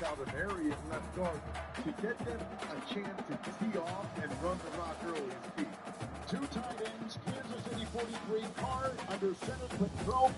out an area and left guard to get them a chance to tee off and run the rock early and speed. Two tight ends, Kansas City 43, Carr under center control.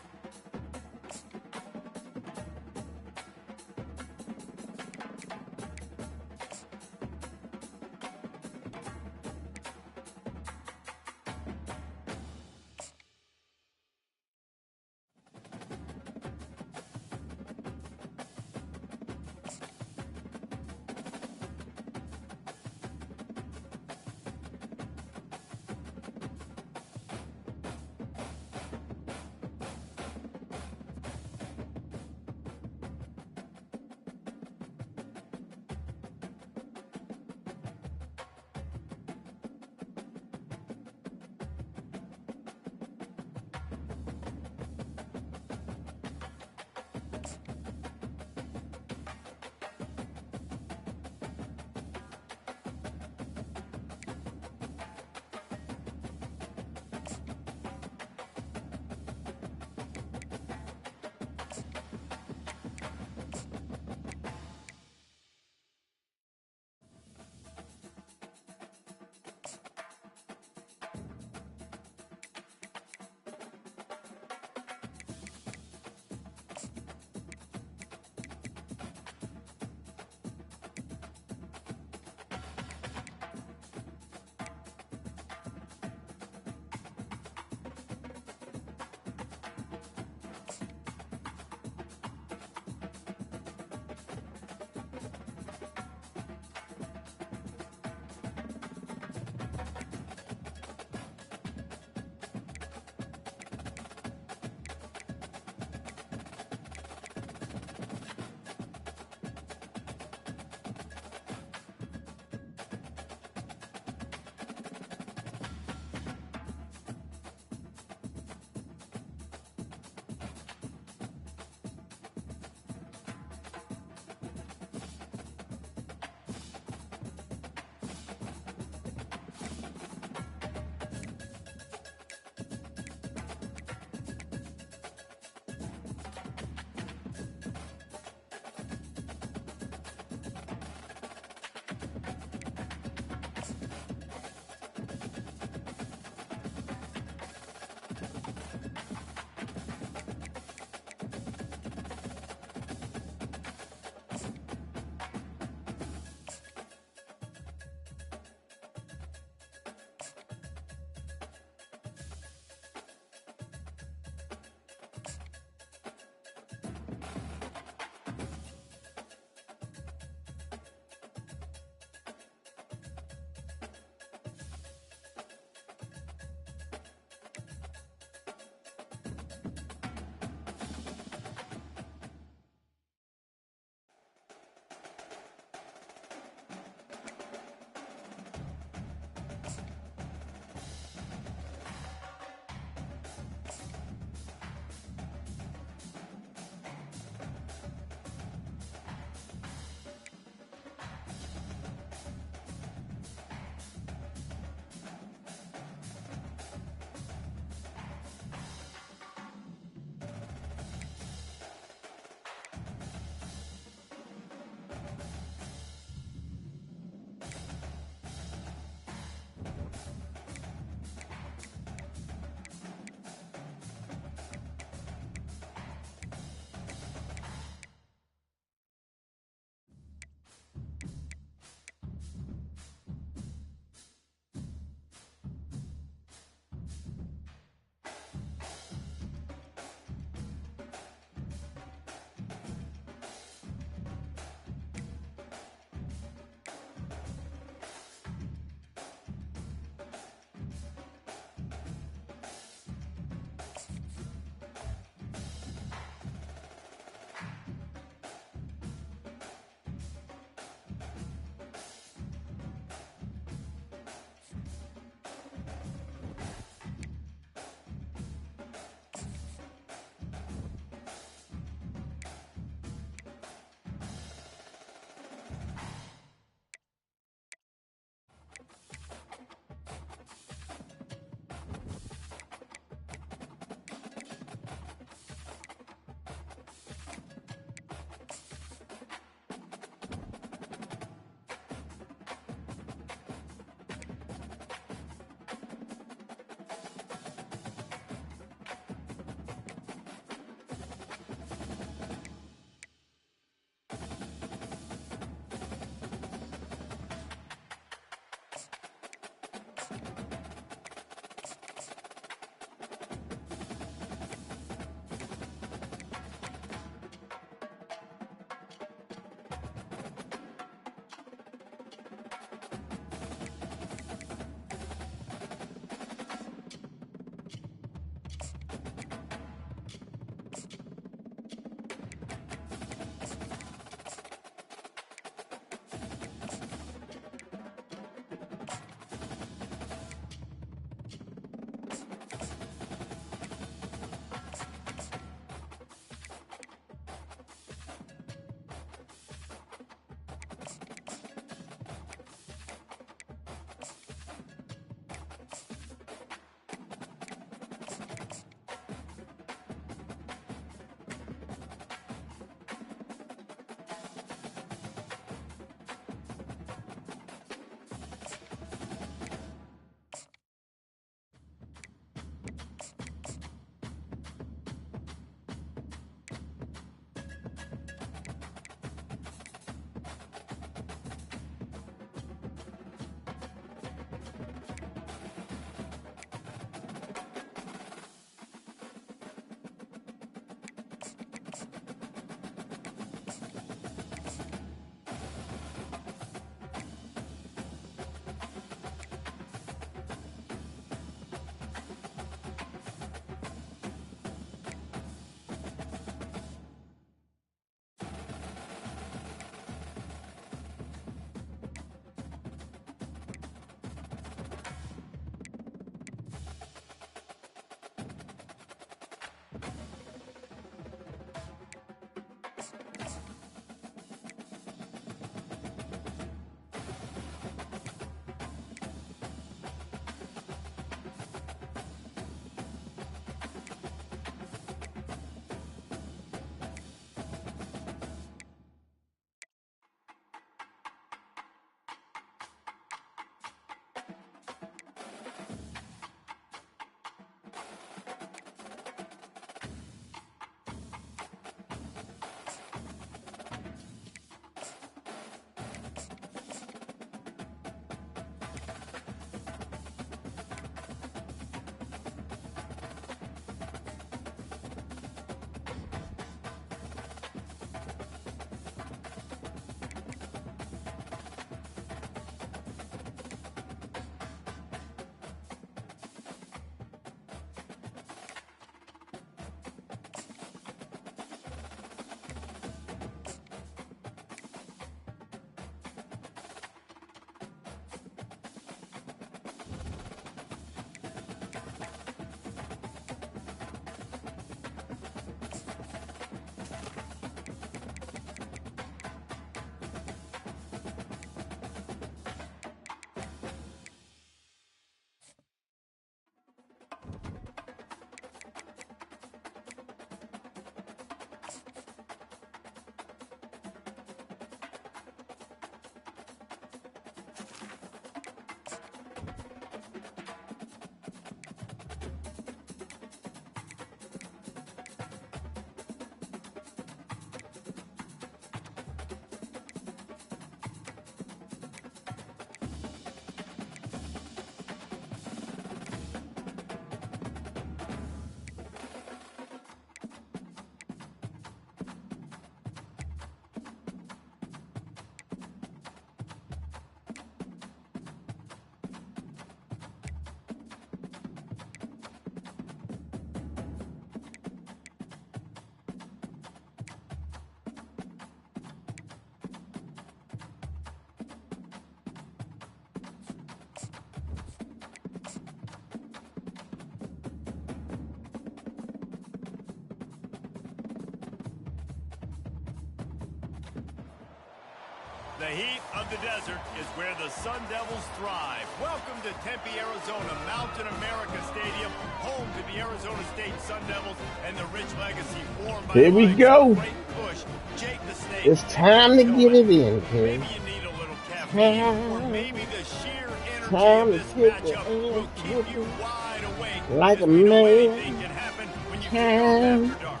The heat of the desert is where the Sun Devils thrive. Welcome to Tempe, Arizona, Mountain America Stadium, home to the Arizona State Sun Devils and the rich legacy formed by Here we go. Push, Jake the Snake. It's time to get it in, kid. Maybe you need a little caffeine, or maybe the sheer energy of this matchup will keep you wide awake. Like a man. man. Anything can happen when you kick off after dark.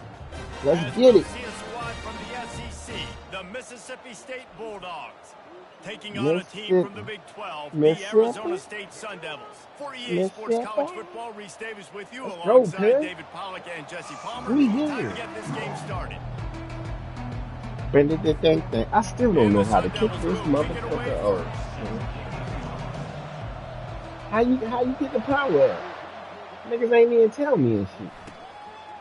Let's get it. The Mississippi State Bulldogs taking on a team from the Big 12, the Arizona State Sun Devils. For EA Sports College Football, Reese Davis with you alongside David Pollack and Jesse Palmer. Time to get this game started. I still don't know how to kick this motherfucker over. How you get the power up? Niggas ain't even tell me and shit.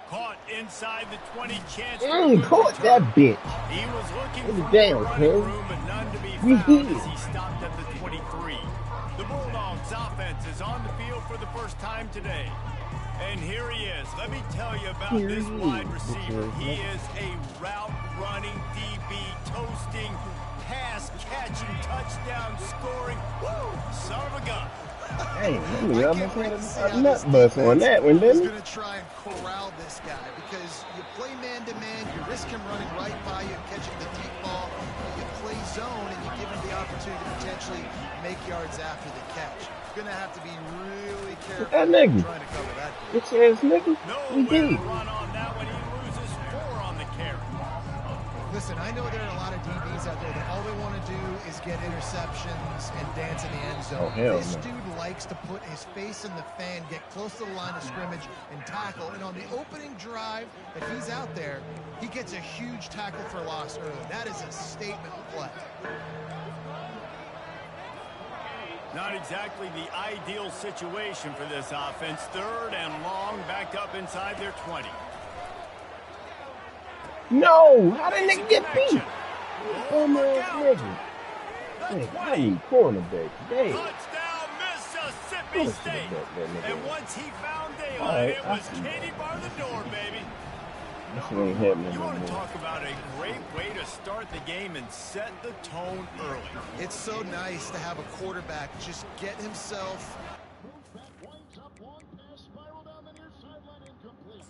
Caught inside the 20 chance. Caught that bitch. He was looking for down, room, but none to be found as he stopped at the 23. The Bulldogs offense is on the field for the first time today. And here he is. Let me tell you about this wide receiver. He is a route-running DB, toasting, pass-catching, touchdown scoring. Woo! Son of a gun. Hey, I almost had a nut bust on that one, didn't he? He's going to try and corral this guy because you play man-to-man, you risk him running right by you and catching the deep ball. You play zone and you give him the opportunity to potentially make yards after the catch. You're going to have to be really careful that nigga. Trying to cover that. Bitch ass nigga. We did. Run on that when he loses 4 on the carry. Listen, I know there are a lot of DBs out there that all they want to do is get interceptions and dance in the end zone. This dude likes to put his face in the fan, get close to the line of scrimmage, and tackle. And on the opening drive that he's out there, he gets a huge tackle for loss early. That is a statement play. Not exactly the ideal situation for this offense. 3rd and long, backed up inside their 20. No! How did nigga get beat? Bum ass nigga. I need cornerback. Damn. Touchdown, Mississippi State. And once he found daylight, it was Katie bar the door, baby. This ain't happening. You want to talk about a great way to start the game and set the tone early. It's so nice to have a quarterback just get himself. Winds up long pass, spiral down the near sideline, incomplete.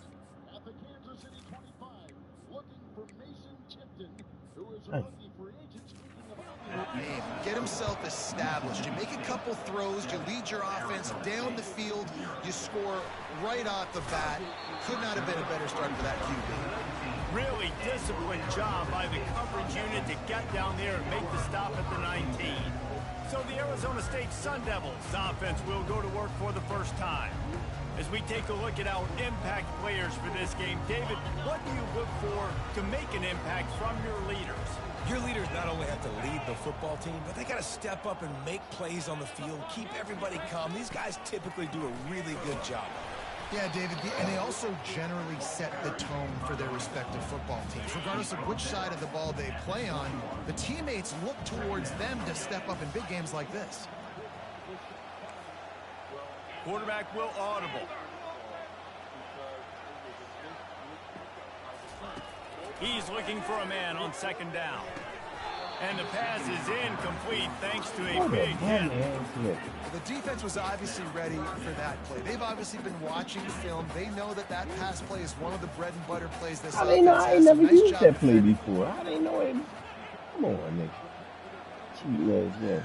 At the Kansas City 25, looking for Mason Tipton, who is a rookie free agent. Speaking about get himself established. You make a couple throws, you lead your offense down the field, you score right off the bat. Could not have been a better start for that QB. Really disciplined job by the coverage unit to get down there and make the stop at the 19. So the Arizona State Sun Devils offense will go to work for the first time. As we take a look at our impact players for this game, David, what do you look for to make an impact from your leaders? Your leaders not only have to lead the football team, but they got to step up and make plays on the field, keep everybody calm. These guys typically do a really good job. Yeah, David, and they also generally set the tone for their respective football teams. Regardless of which side of the ball they play on, the teammates look towards them to step up in big games like this. Quarterback will audible. He's looking for a man on 2nd down. And the pass is incomplete thanks to a big hit. The defense was obviously ready for that play. They've obviously been watching film. They know that that pass play is one of the bread and butter plays this offense has. I ain't never used that play before. How they know it? Come on, nigga. Cheating ass, yeah.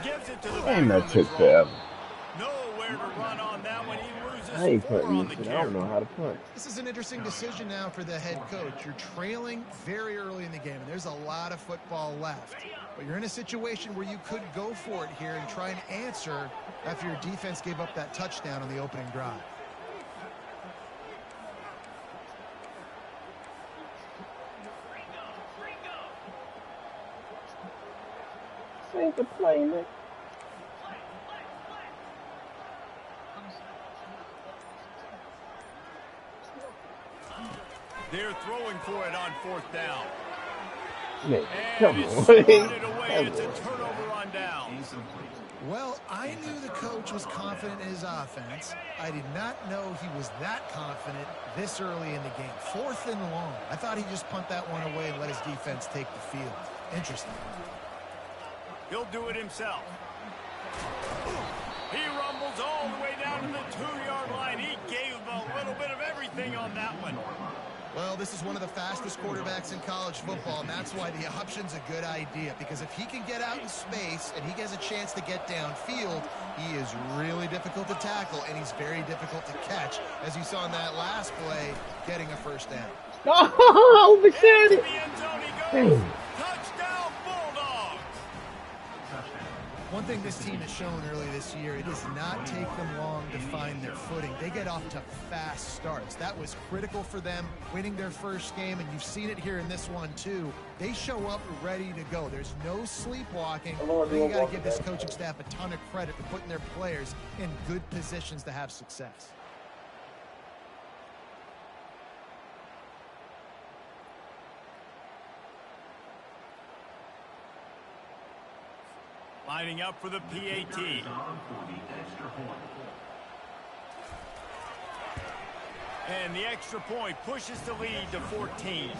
Gives it to the Damn, that took forever. Nowhere to run on that one. He loses I ain't 4 punting on this the shit. carry. I don't know how to punt. This is an interesting decision now for the head coach. You're trailing very early in the game, and there's a lot of football left. But you're in a situation where you could go for it here and try and answer after your defense gave up that touchdown on the opening drive. This ain't the play, nigga. They're throwing for it on 4th down. Man, And come it's on. swatted away. It's a turnover on downs. Well, I knew the coach was confident in his offense. I did not know he was that confident this early in the game. 4th and long. I thought he'd just punt that one away and let his defense take the field. Interesting. He'll do it himself. He rumbles all the way down to the 2-yard line. He gave him a little bit of everything on that one. Well, this is one of the fastest quarterbacks in college football, and that's why the option's a good idea, because if he can get out in space and he gets a chance to get downfield, he is really difficult to tackle, and he's very difficult to catch, as you saw in that last play, getting a first down. Oh, overshot it. Dang. Touchdown, Bulldogs. One thing this team has shown early this year, it does not take them long to find their footing. They get off to fast starts. That was critical for them winning their first game, and you've seen it here in this one too. They show up ready to go. There's no sleepwalking. You got to give this coaching staff a ton of credit for putting their players in good positions to have success. Lining up for the PAT. And the extra point pushes the lead to 14.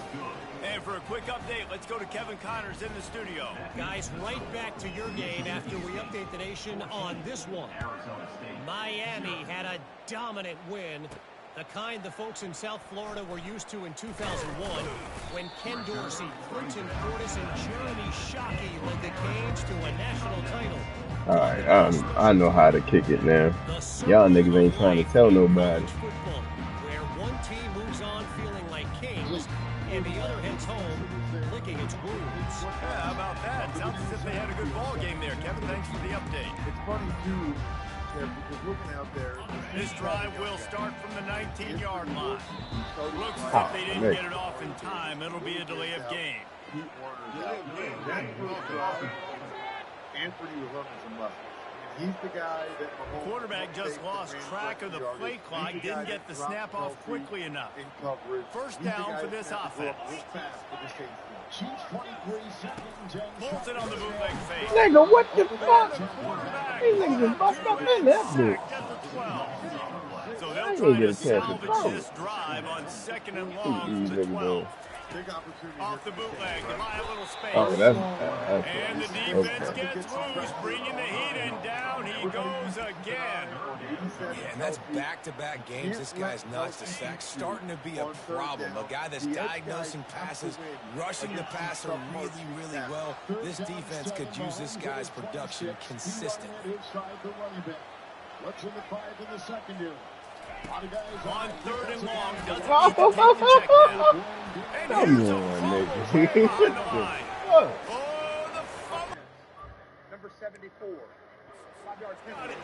And for a quick update, let's go to Kevin Connors in the studio. Guys, right back to your game after we update the nation on this one. Miami had a dominant win, the kind the folks in South Florida were used to in 2001 when Ken Dorsey, Clinton Portis, and Jeremy Shockey led the Canes to a national title. All right, I know how to kick it now. Y'all niggas ain't trying to tell nobody. Football, where one team moves on feeling like kings and the other heads home licking its wounds. Yeah, how about that? Sounds as if they had a good ball game there. Kevin, thanks for the update. It's funny, too, because looking out there, This drive will start from the 19-yard line. Looks as if they didn't get it off in time. It'll be a delay of game. Anthony was learning some lessons. He's the guy that The quarterback just lost track of the play clock, didn't get the snap off quickly enough. First down for this offense. Chiefs 23, 2nd and 10. Pulls it on the bootleg fake. Nigga, what the fuck? Quarterback These niggas just bust up in that bitch. sacked at the 12. So I they'll ain't try get to a chance to salvage throw. this drive on 2nd and These long from the niggas 12. Big opportunity. Off the bootleg, to buy a little space. Oh, that's And the defense gets loose, bringing the heat, and down he goes again. Yeah, and that's back-to-back games. This guy's nuts. The sack starting to be a problem. A guy that's diagnosing passes, rushing the passer really, really well. This defense could use this guy's production consistently. What's in the 5 in the secondary? On 3rd and long, doesn't need to take the check down. And Come here's a on, fumble nigga. behind the line. What? Oh, the fumble. Number 74. 5-yard penalty.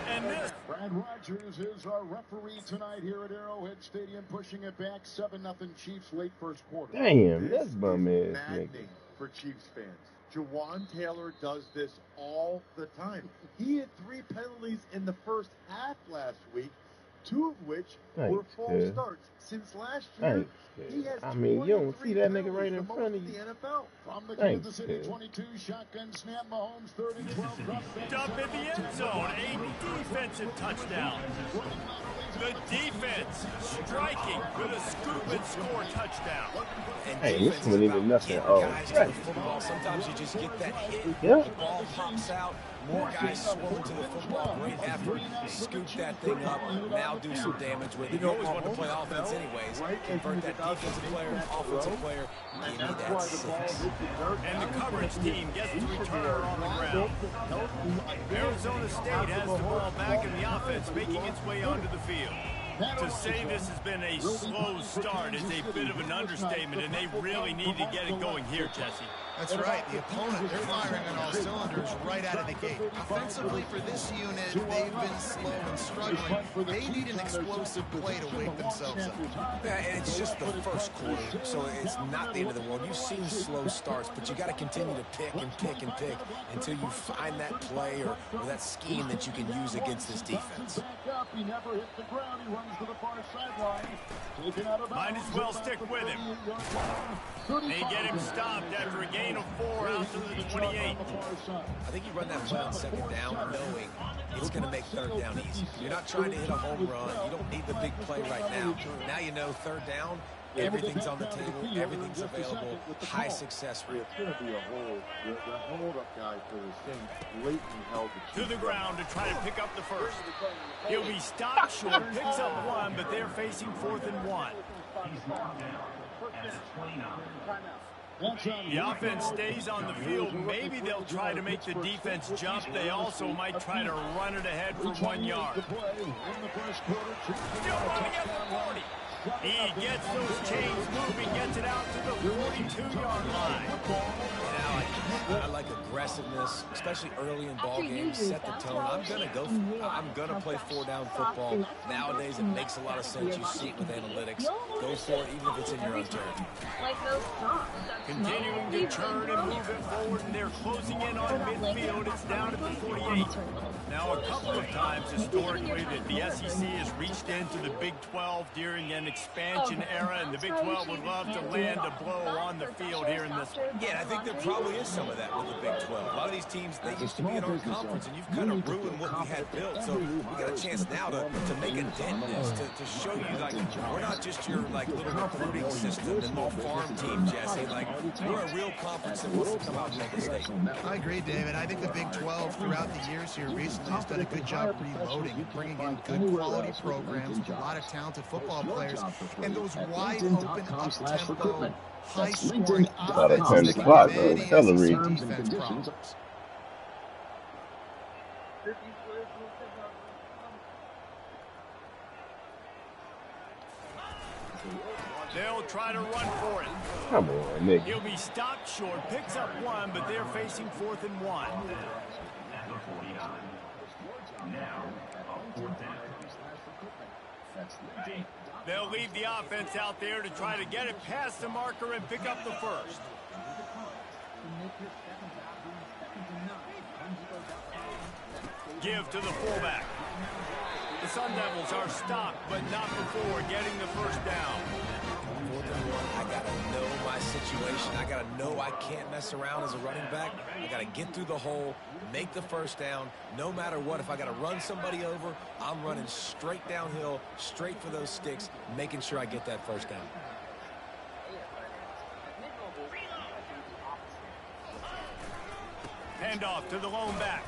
And this. Brad Rogers is our referee tonight here at Arrowhead Stadium, pushing it back 7-0 Chiefs late first quarter. Damn, that's bum ass nigga. Maddening for Chiefs fans. Jawan Taylor does this all the time. He had 3 penalties in the first half last week, 2 of which were false starts. Since last year, he has I mean, you don't see that nigga right in the front of you. the NFL. From the Kansas City 22, shotgun snap, Mahomes 3rd and 12. Dump in the end zone, a defensive touchdown. The defense striking with a scoop and score touchdown. And Hey, this defense one is ain't about nothing. getting Oh, guys to right. the football. Sometimes you just get that hit. Yeah. The ball pops out. More guys swarm to the football. Great effort. Scoop that thing up. Now do some damage with it. You always want to play offense anyways. Convert that defensive player to offensive player. Give me that 6. And the coverage team gets the returner on the ground. Arizona State has the ball back in the offense, making its way onto the field. To say this has been a slow start is a bit of an understatement, and they really need to get it going here, Jesse. That's right. The opponent, they're firing on all cylinders right out of the gate. Offensively, for this unit, they've been slow and struggling. They need an explosive play to wake themselves up. Yeah, and it's just the first quarter, so it's not the end of the world. You've seen slow starts, but you got to continue to pick and pick and pick until you find that play or that scheme that you can use against this defense. He never hit the ground. He runs Might as well stick with him. They get him stopped after a gain of 4 out to the 28. I think you run that play on second down knowing it's going to make third down easy. You're not trying to hit a home run. You don't need the big play right now. Now you know third down, everything's on the table, everything's available, high success rate. It's going to be a hold. The hold-up guy for the Saints blatantly held the to the ground to try to pick up the first. He'll be stopped short, picks up 1, but they're facing 4th and 1. The offense stays on the field. Maybe they'll try to make the defense jump. They also might try to run it ahead for 1 yard. Still running at the 40. He gets those chains moving, gets it out to the 42-yard line. Now, I like aggressiveness, especially early in ball games. Set the tone. I'm gonna play 4-down football. Nowadays, it makes a lot of sense. You see it with analytics. Go for it, even if it's in your own territory. Continuing to turn and move it forward, and they're closing in on midfield. It's down at the 48. Now, a couple of times historically that the SEC has reached into the Big 12 during an expansion era, and the Big 12 would love to land a blow on the field here in this one. Yeah, I think there probably is some of that with the Big 12. A lot of these teams, they used to be in our conference, and you've kind of ruined what we had built. So we got a chance now to make a dent in this, to show you, like, we're not just your, like, little recruiting system and little farm team, Jesse. Like, we're a real conference that wants to come out and make a statement. I agree, David. I think the Big 12 throughout the years here recently has done a good job reloading and bringing in good quality programs with a lot of talented football players and those wide open, up-tempo, high-scoring offenses that can many SEC defense problems. They'll try to run for it. Come on, Nick. He'll be stopped short, picks up 1, but they're facing 4th and 1. They'll leave the offense out there to try to get it past the marker and pick up the first. Give to the fullback. The Sun Devils are stopped, but not before getting the first down. 4th and 1, I got to know my situation. I got to know I can't mess around as a running back. I got to get through the hole, make the first down. No matter what, if I got to run somebody over, I'm running straight downhill, straight for those sticks, making sure I get that first down. Handoff to the lone back.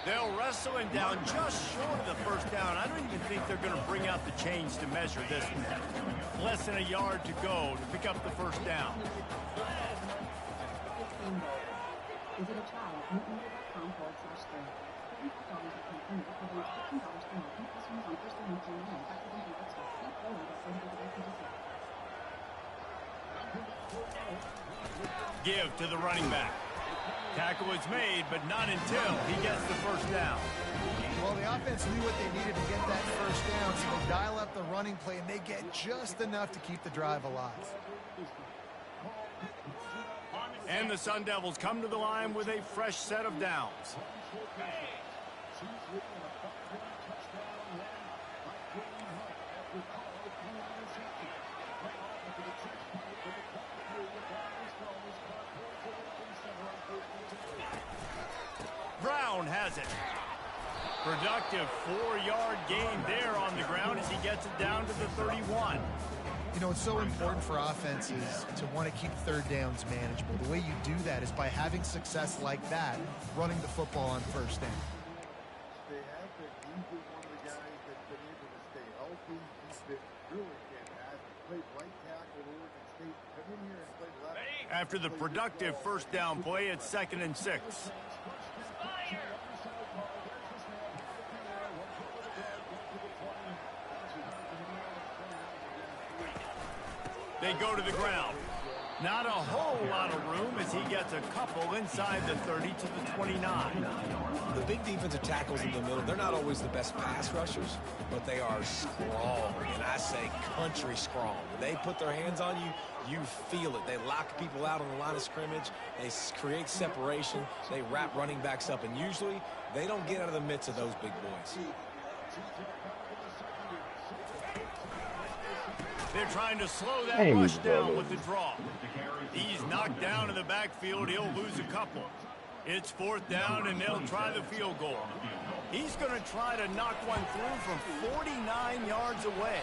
They'll wrestle him down just short of the first down. I don't even think they're going to bring out the chains to measure this one. Less than a yard to go to pick up the first down. Give to the running back. Tackle is made, but not until he gets the first down. Well, the offense knew what they needed to get that first down, so they dial up the running play, and they get just enough to keep the drive alive. And the Sun Devils come to the line with a fresh set of downs. Brown has it. Productive 4-yard gain there on the ground as he gets it down to the 31. You know, it's so important for offenses to want to keep third downs manageable. The way you do that is by having success like that, running the football on first down. They have been. He's been one of the guys that's been able to stay healthy. He's been really fantastic. Played right tackle at Oregon State. Come in here and play left. After the productive first down play, it's 2nd and 6. They go to the ground. Not a whole lot of room as he gets a couple inside the 30 to the 29. The big defensive tackles in the middle, they're not always the best pass rushers, but they are strong, and I say country strong. When they put their hands on you, you feel it. They lock people out on the line of scrimmage. They create separation. They wrap running backs up, and usually they don't get out of the midst of those big boys. They're trying to slow that rush down with the draw. He's knocked down in the backfield. He'll lose a couple. It's 4th down, and they'll try the field goal. He's going to try to knock one through from 49 yards away.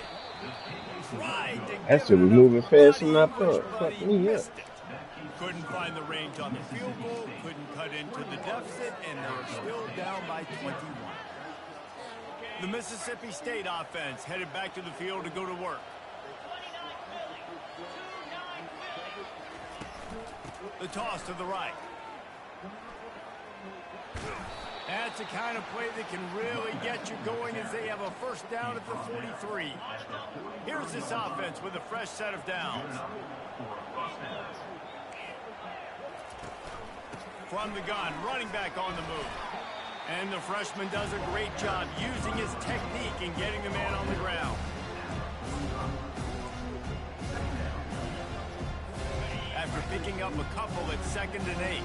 That shit was moving faster than I thought. Fuck me up. Couldn't find the range on the field goal, couldn't cut into the deficit, and they're still down by 21. The Mississippi State offense headed back to the field to go to work. The toss to the right. That's the kind of play that can really get you going as they have a 1st down at the 43. Here's this offense with a fresh set of downs. From the gun, running back on the move. And the freshman does a great job using his technique and getting the man on the ground. After picking up a couple at 2nd and 8.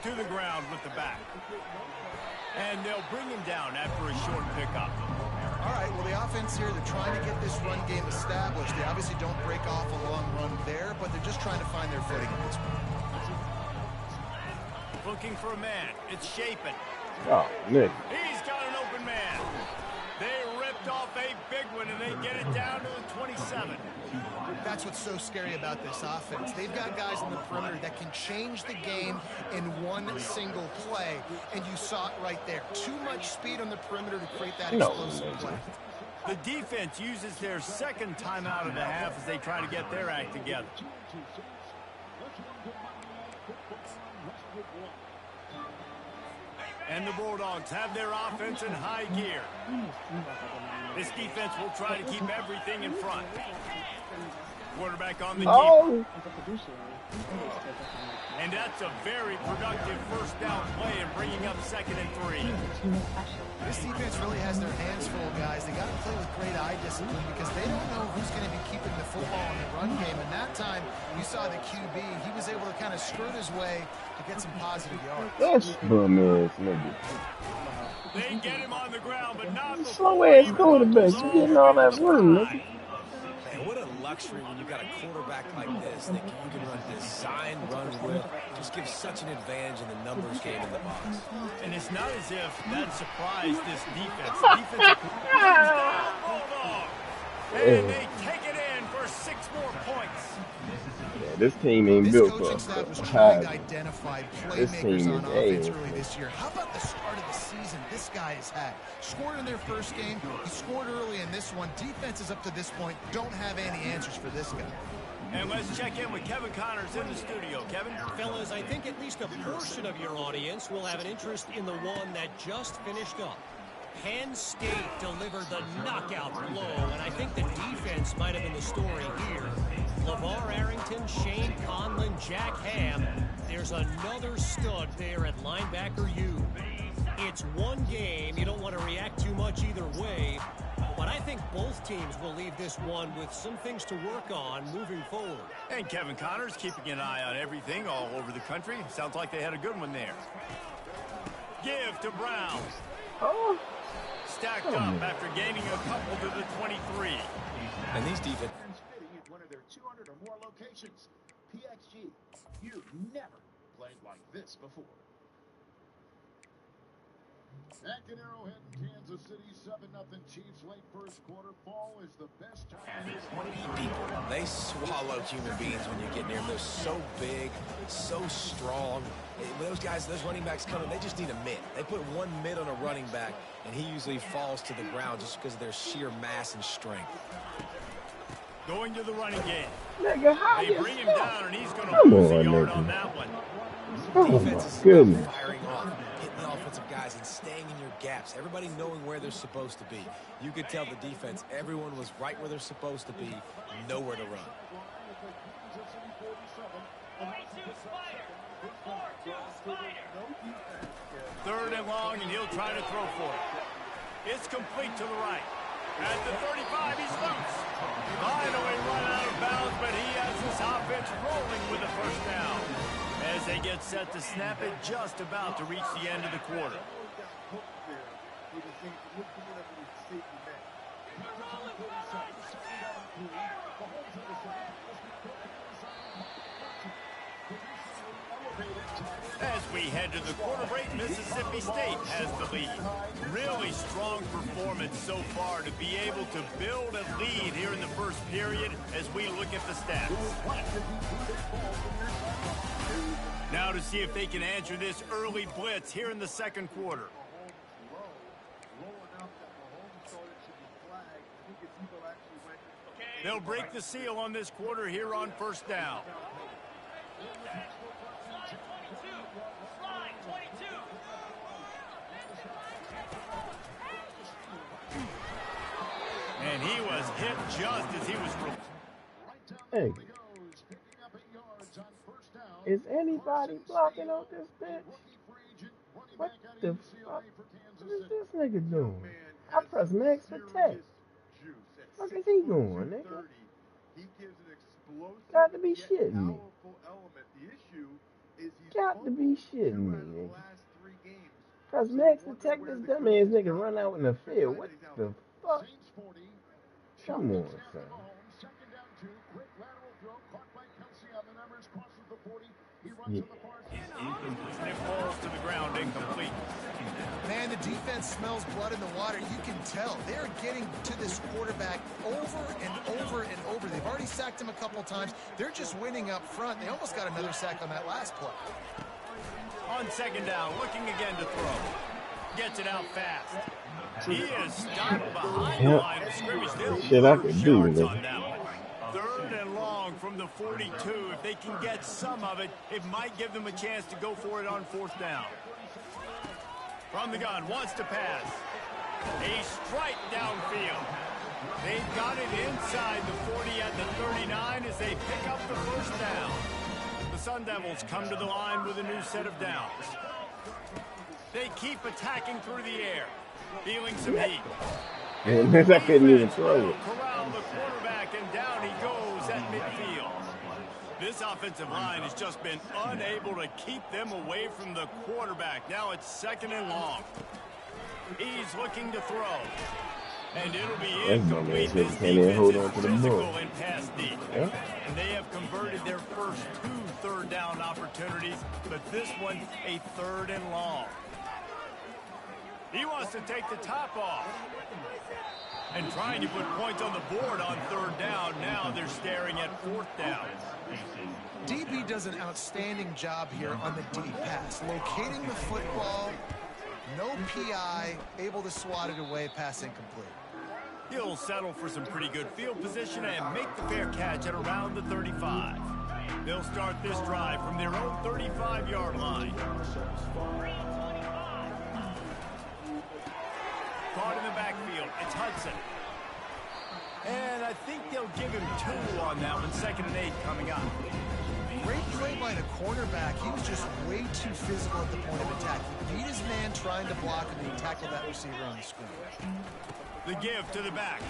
To the ground with the back. And they'll bring him down after a short pickup. All right, well, the offense here, they're trying to get this run game established. They obviously don't break off a long run there, but they're just trying to find their footing in this one. Looking for a man. It's Chapin. Oh, Nick. He's got an open man. They ripped off a big one, and they get it down to the 27. That's what's so scary about this offense. They've got guys in the perimeter that can change the game in one single play, and you saw it right there. Too much speed on the perimeter to create that explosive play. The defense uses their 2nd timeout of the half as they try to get their act together. And the Bulldogs have their offense in high gear. This defense will try to keep everything in front. Quarterback on the keeper. And that's a very productive 1st down play and bringing up 2nd and 3. This defense really has their hands full, guys. They got to play with great eye discipline because they don't know who's going to be keeping the football in the run game. And that time, you saw the QB. He was able to kind of skirt his way to get some positive yards. That's bum-ass nigga. They get him on the ground, but not slow-ass quarterback. You getting all that room, nigga. What a luxury when you've got a quarterback like this that you can run design, run with, just gives such an advantage in the numbers game in the box. And it's not as if that surprised this defense. The defense and they take it in for 6 more points. Yeah, this team ain't built for This coaching staff was trying to identify playmakers on offense early this year. How about the start of the season this guy has had? Scored in their 1st game. He scored early in this one. Defenses up to this point don't have any answers for this guy. And let's check in with Kevin Connors in the studio. Kevin? Fellas, I think at least a portion of your audience will have an interest in the one that just finished up. Penn State delivered the knockout blow, and I think the defense might have been the story here. LeVar Arrington, Shane Conlon, Jack Ham. There's another stud there at linebacker U. It's one game. You don't want to react too much either way. But I think both teams will leave this one with some things to work on moving forward. And Kevin Connors keeping an eye on everything all over the country. Sounds like they had a good one there. Give to Brown. Oh. Stacked up after gaining a couple to the 23. And these defense at one of their 200 or more locations. PXG, you've never played like this before. Back in Arrowhead in Kansas City, 7-0 Chiefs late 1st quarter. Fall is the best time. people, they swallow human beings when you get near them. They're so big, so strong. When those guys, those running backs come in, they just need a mid. They put one mid on a running back, and he usually falls to the ground just because of their sheer mass and strength. Going to the running game. Nigga, how they bring him down, and he's going to lose a yard on that one. Defense is firing off, hitting the offensive guys and staying in your gaps. Everybody knowing where they're supposed to be. You could tell the defense, everyone was right where they're supposed to be, nowhere to run. Third and long, and he'll try to throw for it. It's complete to the right. At the 35, he's loose. Finally run out of bounds, but he has this offense rolling with the 1st down. As they get set to snap it, just about to reach the end of the quarter. As we head to the quarter break, Mississippi State has the lead. Really strong performance so far to be able to build a lead here in the first period as we look at the stats. Now to see if they can answer this early blitz here in the second quarter. They'll break the seal on this quarter here on first down. And he was hit just as he was... Hey. Is anybody blocking on this bitch? What the fuck? What is this nigga doing? I press max for tech. What is he doing, nigga? Got to be shitting me. Got to be shitting me, nigga. Press max to tech, this dumbass nigga run out in the field. What the fuck? Come on, son. Yeah. It falls to the ground, incomplete. Man, the defense smells blood in the water. You can tell. They're getting to this quarterback over and over and over. They've already sacked him a couple times. They're just winning up front. They almost got another sack on that last play. On second down, looking again to throw. Gets it out fast. He is stopped behind the line of scrimmage. Shit, I could do it. Third and long from the 42. If they can get some of it, it might give them a chance to go for it on fourth down. From the gun, wants to pass. A strike downfield. They've got it inside the 40 at the 39 as they pick up the first down. The Sun Devils come to the line with a new set of downs. They keep attacking through the air. Feeling some heat. I couldn't even throw it. Corral the quarterback, and down he goes at midfield. This offensive line has just been unable to keep them away from the quarterback. Now it's second and long. He's looking to throw. And it'll be incomplete. This defense is physical in pass deep. Yeah. And they have converted their first 2 third down opportunities, but this one a third and long. He wants to take the top off. And trying to put points on the board on third down. Now they're staring at fourth down. DB does an outstanding job here on the deep pass. Locating the football, no PI, able to swat it away, pass incomplete. He'll settle for some pretty good field position and make the fair catch at around the 35. They'll start this drive from their own 35-yard line. Caught in the backfield, it's Hudson. And I think they'll give him 2 on that one. 2nd and 8 coming up. Great play by the cornerback. He was just way too physical at the point of attack. He beat his man trying to block, and he tackled that receiver on the screen. The give to the back.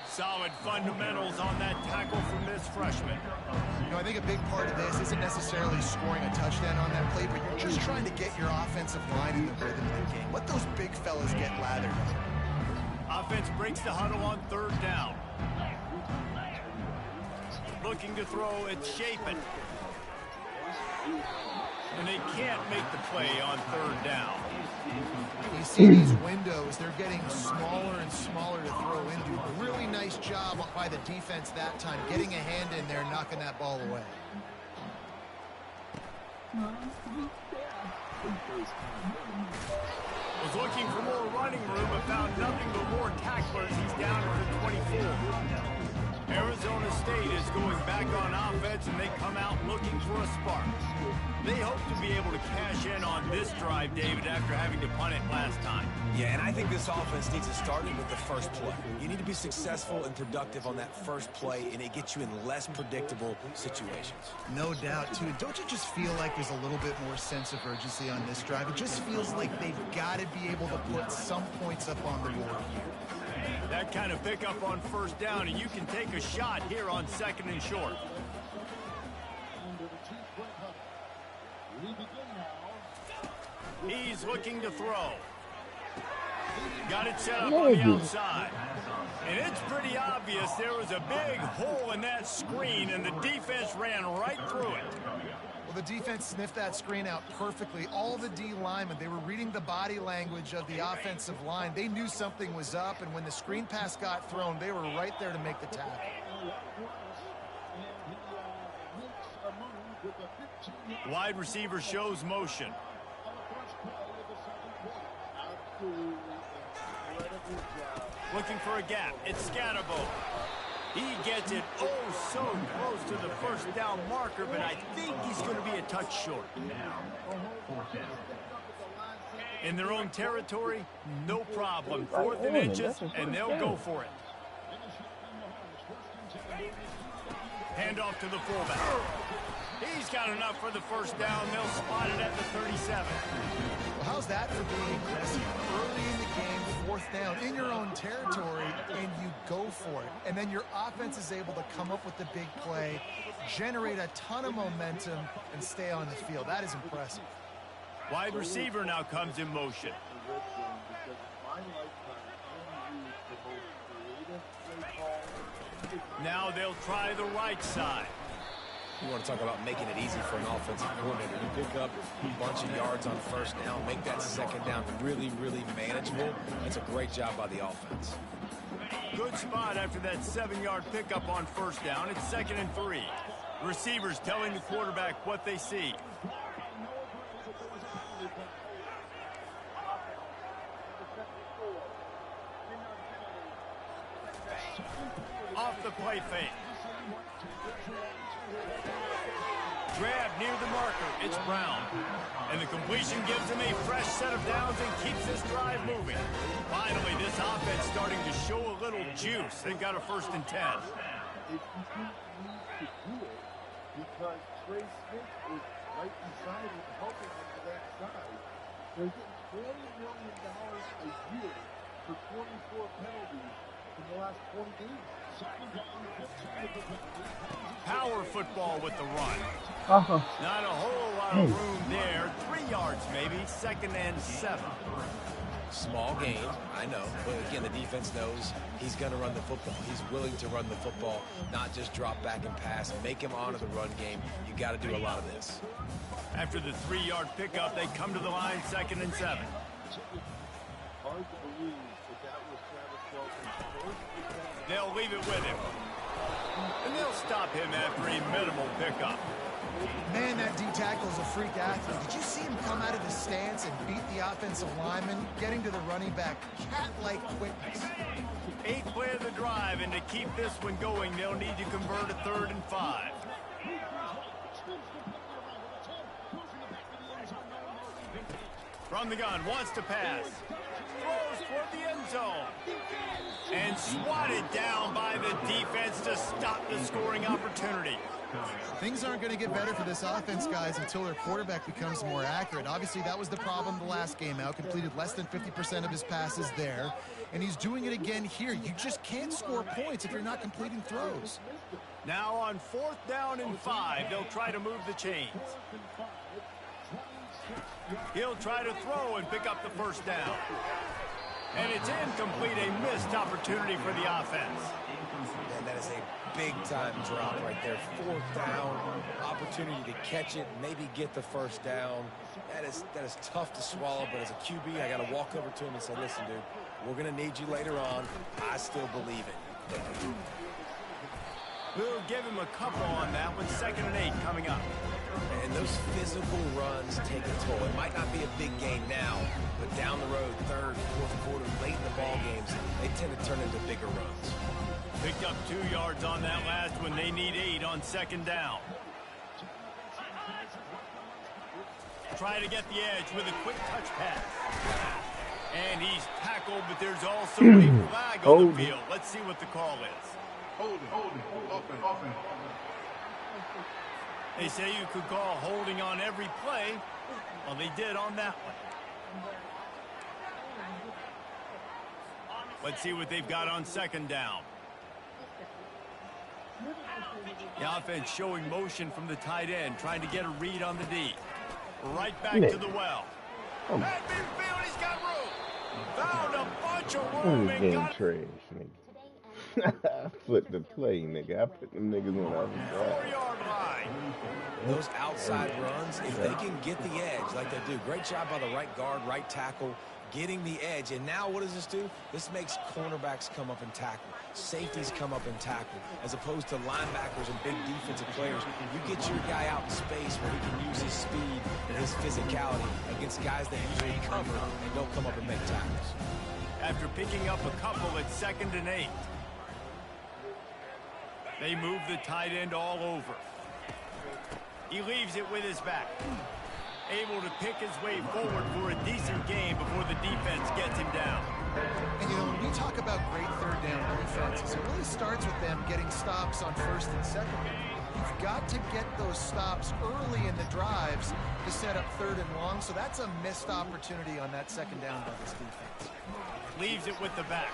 Solid fundamentals on that tackle from this freshman. You know, I think a big part of this isn't necessarily scoring a touchdown on that play, but you're just trying to get your offensive line in the rhythm of the game. Let those big fellas get lathered. Offense breaks the huddle on third down. Looking to throw, it's Chapin. And they can't make the play on third down. You see these windows, they're getting smaller and smaller to throw into. Really nice job by the defense that time, getting a hand in there, knocking that ball away. Was looking for more running room, but found nothing but more tacklers. He's down to the 24. Arizona State is going back on offense, and they come out looking for a spark. They hope to be able to cash in on this drive, David, after having to punt it last time. Yeah, and I think this offense needs to start with the first play. You need to be successful and productive on that first play, and it gets you in less predictable situations. No doubt, too. Don't you just feel like there's a little bit more sense of urgency on this drive? It just feels like they've got to be able to put some points up on the board here. That kind of pickup on first down, and you can take a shot here on 2nd and short. He's looking to throw. Got it set up on the outside. And it's pretty obvious there was a big hole in that screen, and the defense ran right through it. Well, the defense sniffed that screen out perfectly. All the D linemen, they were reading the body language of the offensive line. They knew something was up, and when the screen pass got thrown, they were right there to make the tackle. Wide receiver shows motion. Looking for a gap. It's Scatterbo. He gets it oh so close to the first down marker, but I think he's going to be a touch short. In their own territory, no problem. 4th and inches, and they'll go for it. Hand off to the fullback. He's got enough for the first down. They'll spot it at the 37. Well, how's that for being aggressive? Early in the game, 4th down, in your own territory, and you go for it. And then your offense is able to come up with the big play, generate a ton of momentum, and stay on the field. That is impressive. Wide receiver now comes in motion. Now they'll try the right side. You want to talk about making it easy for an offensive coordinator. You pick up a bunch of yards on first down, make that second down really, really manageable. That's a great job by the offense. Good spot after that 7-yard pickup on first down. It's 2nd and 3. Receivers telling the quarterback what they see. Off the play fake. Grab near the marker. It's Brown. And the completion gives him a fresh set of downs and keeps this drive moving. Finally, this offense starting to show a little juice. They've got a 1st and 10. Because Trey Smith is right beside him, helping him to that side. They're getting $20 million a year for 24 penalties in the last 20 games. Power football with the run. Not a whole lot of room there. 3 yards maybe. 2nd and 7. Small gain, I know. But again, the defense knows he's going to run the football. He's willing to run the football, not just drop back and pass. Make him honor the run game. You got to do a lot of this. After the 3-yard pickup, they come to the line 2nd and 7. Hard to believe that was Travis Welker. They'll leave it with him. And they'll stop him after a minimal pickup. Man, that D tackle is a freak athlete. Did you see him come out of his stance and beat the offensive lineman, getting to the running back? Cat-like quickness. 8th play of the drive, and to keep this one going, they'll need to convert a 3rd and 5. From the gun, wants to pass. Throws toward the end zone. And swatted down by the defense to stop the scoring opportunity. Things aren't going to get better for this offense, guys, until their quarterback becomes more accurate. Obviously, that was the problem the last game out. Completed less than 50% of his passes there. And he's doing it again here. You just can't score points if you're not completing throws. Now on 4th down and 5, they'll try to move the chains. He'll try to throw and pick up the 1st down. And it's incomplete, a missed opportunity for the offense. And that is a big-time drop right there. 4th down, opportunity to catch it, maybe get the 1st down. That is tough to swallow, but as a QB, I got to walk over to him and say, listen, dude, we're going to need you later on. I still believe it. We'll give him a couple on that with 2nd and 8 coming up. And those physical runs take a toll. It might not be a big game now, but down the road, 3rd, 4th quarter, late in the ball games, they tend to turn into bigger runs. Picked up 2 yards on that last one. They need 8 on 2nd down. Try to get the edge with a quick touch pass. And he's tackled, but there's also a flag on the field. Let's see what the call is. Hold it. Open. They say you could call holding on every play. Well, they did on that one. Let's see what they've got on 2nd down. The offense showing motion from the tight end, trying to get a read on the D. Right back to the well. At midfield, he's got room. Found a Jerome This game trash, nigga. I flipped the play, nigga. I put them niggas on the other side. 4-yard line. Those outside runs, if they can get the edge like they do, great job by the right guard, right tackle, getting the edge. And now what does this do? This makes cornerbacks come up and tackle. Safeties come up and tackle. As opposed to linebackers and big defensive players, you get your guy out in space where he can use his speed and his physicality against guys that usually cover and don't come up and make tackles. After picking up a couple at 2nd and 8. They move the tight end all over. He leaves it with his back. Able to pick his way forward for a decent game before the defense gets him down. And, you know, when we talk about great third down defenses, it really starts with them getting stops on 1st and 2nd. You've got to get those stops early in the drives to set up 3rd and long, so that's a missed opportunity on that 2nd down by this defense. Leaves it with the back.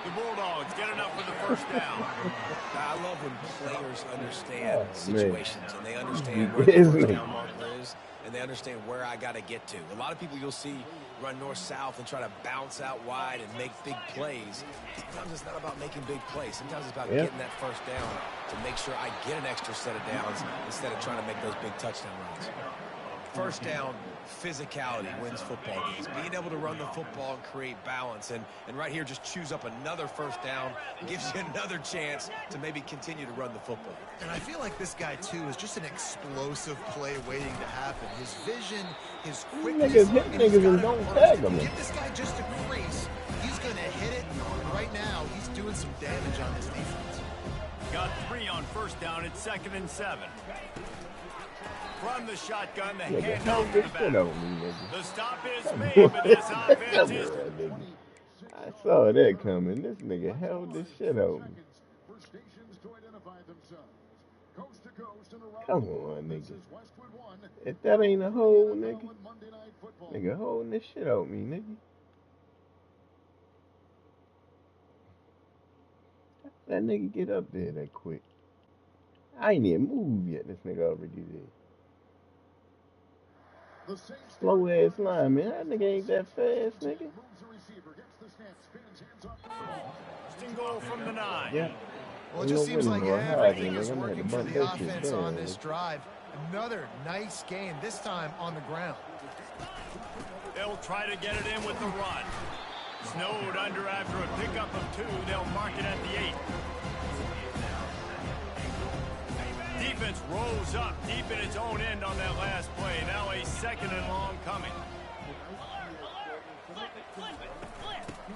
The Bulldogs get enough for the 1st down. I love when players understand situations and they understand where the 1st down marker is and they understand where I got to get to. A lot of people you'll see run north-south and try to bounce out wide and make big plays. Sometimes it's not about making big plays. Sometimes it's about getting that 1st down to make sure I get an extra set of downs instead of trying to make those big touchdown runs. 1st down, physicality wins football games. Being able to run the football and create balance. And right here, just choose up another 1st down. Gives you another chance to maybe continue to run the football. And I feel like this guy, too, is just an explosive play waiting to happen. His vision, his quickness. Niggas and don't tag him. Give this guy just a crease. He's going to hit it. And right now, he's doing some damage on this defense. Got 3 on 1st down at 2nd and 7. From the shotgun, the handoff to the back. The stop is made, but this offense is... I saw that coming. This nigga held this shit open. Come on, nigga. If that ain't a hole, nigga holding this shit out me, nigga. That nigga get up there that quick. I ain't even moved yet. This nigga already did. Slow ass line, man. That nigga ain't that fast, nigga. Goal from the 9. Yeah. Well, it just seems like everything is working for the offense on this drive. Another nice game, this time on the ground. They'll try to get it in with the run. Snowed under after a pickup of 2. They'll mark it at the 8. Defense rolls up deep in its own end on that last play. Now a 2nd and long coming.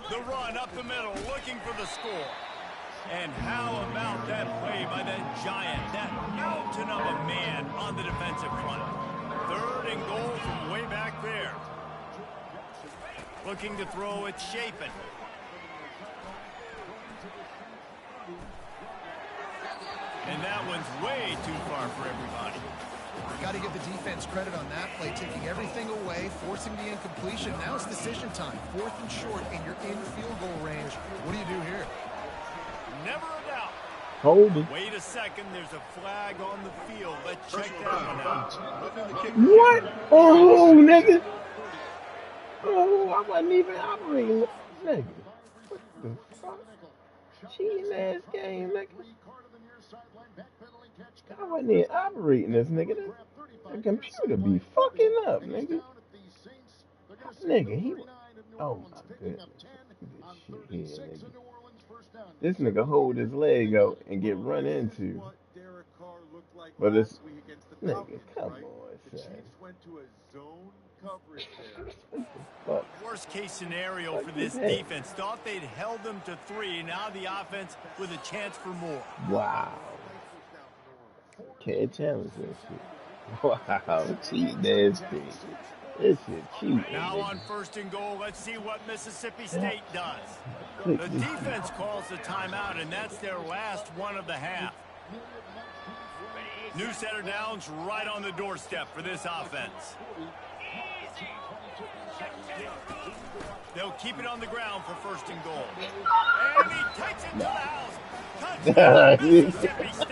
The run up the middle, looking for the score. And how about that play by that giant, that mountain of a man on the defensive front? 3rd and goal from way back there. Looking to throw, it's Chapin. And that one's way too far for everybody. Got to give the defense credit on that play, taking everything away, forcing the incompletion. Now it's decision time. 4th and short, and you're in field goal range. What do you do here? Never a doubt. Hold it. Wait a second. There's a flag on the field. Let's check that one out. What? Oh, nigga. Oh, I wasn't even operating. Nigga. What the fuck? Cheating ass game, nigga. I wasn't even operating this, nigga. The computer be fucking up, nigga. Nigga, he... Oh, my goodness. This shit here, nigga. This nigga hold his leg out and get run into. But it's... Nigga, come on, son. Worst case scenario for this defense. Thought they'd held them to 3. Now the offense with a chance for more. Wow. Can't challenge that shit. Wow, cheat nasty. This shit cheap. Now on 1st and goal, let's see what Mississippi State does. The defense calls the timeout, and that's their last one of the half. New set of downs right on the doorstep for this offense. They'll keep it on the ground for 1st and goal. And he takes it to the house. Touchdown, Mississippi State.